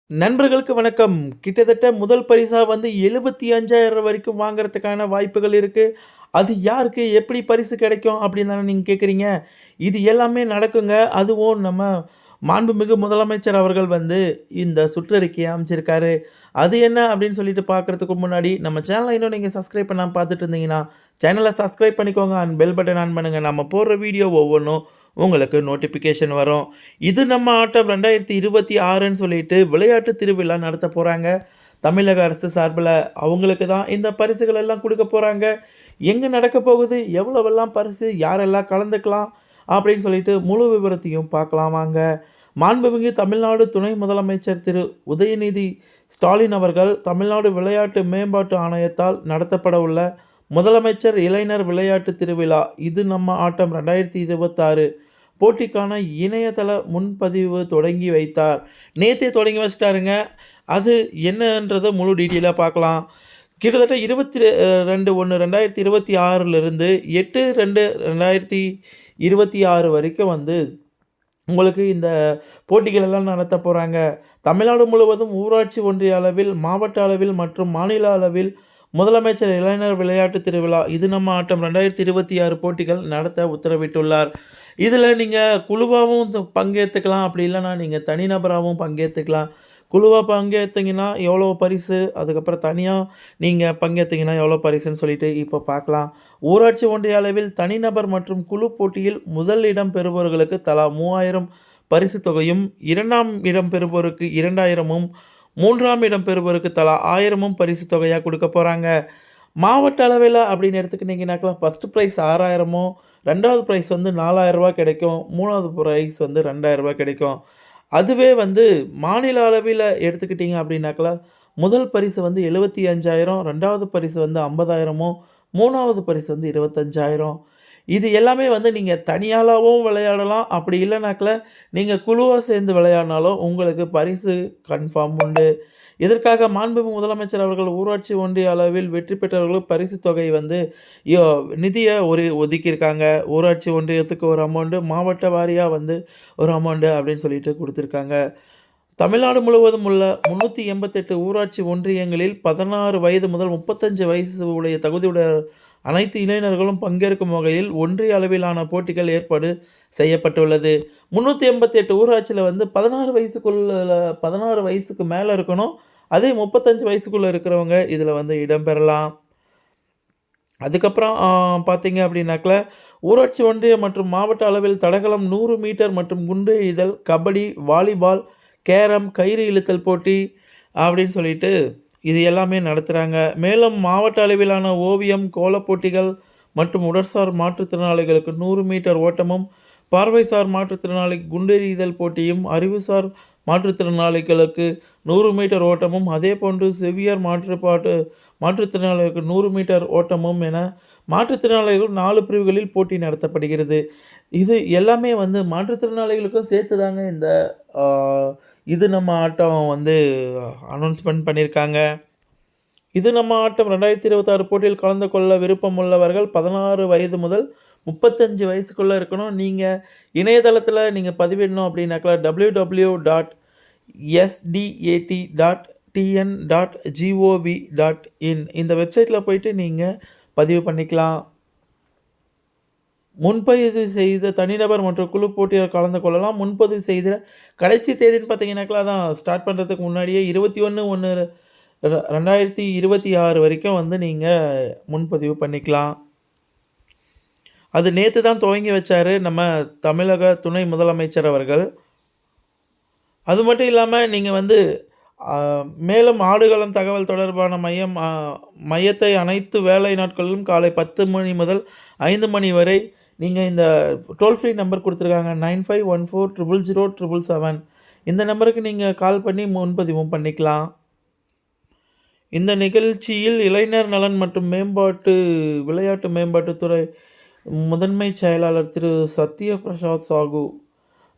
நண்பர்களுக்கு வணக்கம். கிட்டத்தட்ட முதல் பரிசா வந்து 75,000 வரைக்கும் வாங்குறதுக்கான வாய்ப்புகள் இருக்கு. அது யாருக்கு எப்படி பரிசு கிடைக்கும் அப்படின்னு தானே நீங்க கேட்குறீங்க. இது எல்லாமே நடக்குங்க. அதுவும் நம்ம மாண்புமிகு முதலமைச்சர் அவர்கள் வந்து இந்த சுற்றறிக்கைய அமைச்சிருக்காரு. அது என்ன அப்படின்னு சொல்லிட்டு பார்க்கறதுக்கு முன்னாடி நம்ம சேனல இன்னும் நீங்க சப்ஸ்கிரைப் பண்ணாம பார்த்துட்டு இருந்தீங்கன்னா, சேனல சப்ஸ்கிரைப் பண்ணிக்கோங்க அண்ட் பெல் பட்டன் ஆன் பண்ணுங்க. நம்ம போடுற வீடியோ ஒவ்வொன்னும் உங்களுக்கு நோட்டிஃபிகேஷன் வரும். இது நம்ம ஆட்டம் 2026ன்னு சொல்லிட்டு விளையாட்டு திருவிழா நடத்த போறாங்க. தமிழக அரசு சார்புல அவங்களுக்கு தான் இந்த பரிசுகள் எல்லாம் குடுக்க போறாங்க. எங்க நடக்க போகுது? எவ்வளவெல்லாம் பரிசு? யாரெல்லாம் கலந்துக்கலாம்? அப்படின்னு சொல்லிட்டு முழு விவரத்தையும் பார்க்கலாம் வாங்க. மாண்புமிகு தமிழ்நாடு துணை முதலமைச்சர் திரு உதயநிதி ஸ்டாலின் அவர்கள் தமிழ்நாடு விளையாட்டு மேம்பாட்டு ஆணையத்தால் நடத்தப்பட உள்ள முதலமைச்சர் இளைஞர் விளையாட்டு திருவிழா இது நம்ம ஆட்டம் 2026 போட்டிக்கான இணையதள முன்பதிவு தொடங்கி வைத்தார். நேத்தே தொடங்கி வச்சுட்டாருங்க. அது என்னன்றத முழு டீட்டெயிலா பார்க்கலாம். கிட்டத்தட்ட 22/1/2026லிருந்து 8/2/2026 வரைக்கும் வந்து உங்களுக்கு இந்த போட்டிகள் எல்லாம் நடத்தப் போறாங்க. தமிழ்நாடு முழுவதும் ஊராட்சி ஒன்றிய அளவில், மாவட்ட அளவில் மற்றும் மாநில அளவில் முதலமைச்சர் இளைஞர் விளையாட்டு திருவிழா இது நம்ம ஆட்டம் 2026 போட்டிகள் நடத்த உத்தரவிட்டுள்ளார். இதில நீங்க குழுவாவும் பங்கேத்துக்கலாம். அப்படி இல்லன்னா நீங்க தனிநபராவும் பங்கேத்துக்கலாம். குழுவா பங்கேத்தீங்கன்னா எவ்வளோ பரிசு, அதுக்கப்புறம் தனியா நீங்க பங்கேத்தீங்கன்னா எவ்வளோ பரிசுன்னு சொல்லிட்டு இப்போ பார்க்கலாம். ஊராட்சி ஒன்றிய அளவில் தனிநபர் மற்றும் குழு போட்டியில் முதல் இடம் பெறுபவர்களுக்கு தலா 3000 பரிசு தொகையும், 2ஆம் இடம் பெறுபவருக்கு 2000மும், 3ஆம் இடம் பெறுபவருக்கு தலா 1000மும் பரிசு தொகையா குடுக்க போறாங்க. மாவட்ட அளவில அப்படின்னு எடுத்துக்கிட்டீங்கன்னாக்கா, ஃபர்ஸ்ட் பிரைஸ் 6000மும், 2வது பிரைஸ் வந்து ரூ. 4000 கிடைக்கும். 3வது பிரைஸ் வந்து ரூ. 2000 கிடைக்கும். அதுவே வந்து மாநில அளவில எடுத்துக்கிட்டீங்க அப்படின்னாக்கா, முதல் பரிசு வந்து 75,000, 2வது பரிசு வந்து 50,000மும், 3வது பரிசு வந்து 25,000. இது எல்லாமே வந்து நீங்க தனியாளாவும் விளையாடலாம். அப்படி இல்லனாக்கா, நீங்க குழுவா சேர்ந்து விளையாடினாலும் உங்களுக்கு பரிசு கன்ஃபார்ம் உண்டு. இதற்காக மாண்புமிகு முதலமைச்சர் அவர்கள் ஊராட்சி ஒன்றிய அளவில் வெற்றி பெற்றவர்களுக்கு பரிசு தொகை வந்து யோ நிதிய ஒதுக்கியிருக்காங்க. ஊராட்சி ஒன்றியத்துக்கு ஒரு அமௌண்ட்டு, மாவட்ட வாரியா வந்து ஒரு அமௌண்ட்டு அப்படின்னு சொல்லிட்டு குடுத்துருக்காங்க. தமிழ்நாடு முழுவதும் உள்ள 388 ஊராட்சி ஒன்றியங்களில் 16 வயது முதல் 35 வயசு உடைய தகுதியுடைய அனைத்து இளைஞர்களும் பங்கேற்கும் வகையில் ஒன்றிய அளவிலான போட்டிகள் ஏற்பாடு செய்யப்பட்டுள்ளது. 388 ஊராட்சியில வந்து 16 வயசுக்கு மேல இருக்கணும். அதே 35 வயசுக்குள்ள இருக்கிறவங்க இதில வந்து இடம்பெறலாம். அதுக்கப்புறம் பார்த்தீங்க அப்படின்னாக்கா, ஊராட்சி ஒன்றிய மற்றும் மாவட்ட அளவில் தடகளம் 100 மீட்டர் மற்றும் குண்டு எறிதல், கபடி, வாலிபால், கேரம், கயிறு இழுத்தல் போட்டி அப்படின்னு சொல்லிட்டு இது எல்லாமே நடத்துறாங்க. மேலும் மாவட்ட அளவிலான ஓவியம், கோலப் போட்டிகள் மற்றும் உடற்சார் மாற்றுத்திறனாளிகளுக்கு 100 மீட்டர் ஓட்டமும், பார்வைசார் மாற்றுத்திறனாளி குண்டெறிதல் போட்டியும், அறிவுசார் மாற்றுத்திறனாளிகளுக்கு 100 மீட்டர் ஓட்டமும், அதேபோன்று செவியர் மாற்றுத்திறனாளிகளுக்கு 100 மீட்டர் ஓட்டமும் என மாற்றுத்திறனாளிகள் 4 பிரிவுகளில் போட்டி நடத்தப்படுகிறது. இது எல்லாமே வந்து மாற்றுத்திறனாளிகளுக்கும் சேர்த்து தாங்க இந்த ஆ இது நம்ம ஆட்டம் வந்து அனௌன்ஸ்மென்ட் பண்ணியிருக்காங்க. இது நம்ம ஆட்டம் 2026 போட்டியில் கலந்து கொள்ள விருப்பம் உள்ளவர்கள் 16 வயது முதல் 35 வயசுக்குள்ள இருக்கணும். நீங்க இணையதளத்தில நீங்க பதிவிடணும் அப்படின்னாக்கா www.sdat.tn.gov.in இந்த வெப்சைட்ல போயிட்டு நீங்க பதிவு பண்ணிக்கலாம். முன்பதிவு செய்த தனிநபர் மற்றும் குழு போட்டியில் கலந்து கொள்ளலாம். முன்பதிவு செய்த கடைசி தேதின்னு பார்த்தீங்கன்னாக்கா, அதான் ஸ்டார்ட் பண்ணுறதுக்கு முன்னாடியே 21/1/2026 வரைக்கும் வந்து நீங்க முன்பதிவு பண்ணிக்கலாம். அது நேத்து தான் துவங்கி வச்சாரு நம்ம தமிழக துணை முதலமைச்சர் அவர்கள். அது மட்டும் இல்லாம நீங்க வந்து மேலும் ஆடுகளம் தகவல் தொடர்பான மையத்தை அனைத்து வேலை நாட்களிலும் காலை 10 மணி முதல் 5 மணி வரை நீங்க இந்த டோல் ஃப்ரீ நம்பர் குடுத்துருக்காங்க. 9514000777 இந்த நம்பருக்கு நீங்க கால் பண்ணி முன்பதிவும் பண்ணிக்கலாம். இந்த நிகழ்ச்சியில் இளைஞர் நலன் மற்றும் விளையாட்டு மேம்பாட்டுத்துறை முதன்மை செயலாளர் திரு சத்ய பிரசாத் சாகு,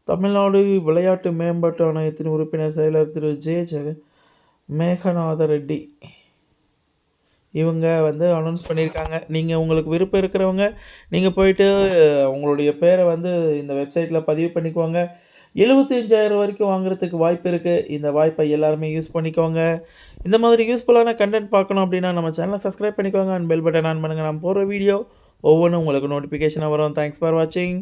தமிழ்நாடு விளையாட்டு மேம்பாட்டு ஆணையத்தின் உறுப்பினர் செயலர் திரு மேகநாத ரெட்டி இவங்க வந்து அனௌன்ஸ் பண்ணியிருக்காங்க. நீங்க உங்களுக்கு விருப்பம் இருக்கிறவங்க, நீங்க போயிட்டு உங்களுடைய பேர வந்து இந்த வெப்சைட்ல பதிவு பண்ணிக்கோங்க. 75,000 வரைக்கும் வாங்குறதுக்கு வாய்ப்பு இருக்கு. இந்த வாய்ப்பை எல்லாருமே யூஸ் பண்ணிக்கோங்க. இந்த மாதிரி யூஸ்ஃபுல்லான கன்டென்ட் பார்க்கணும் அப்படின்னா நம்ம சேனலை சப்ஸ்கிரைப் பண்ணிக்கோங்க அண்ட் பெல் பட்டன் ஆன் பண்ணுங்க. நான் போடுற வீடியோ ஒவ்வொன்றும் உங்களுக்கு நோட்டிஃபிகேஷனாக வரும். தேங்க்ஸ் ஃபார் வாட்சிங்.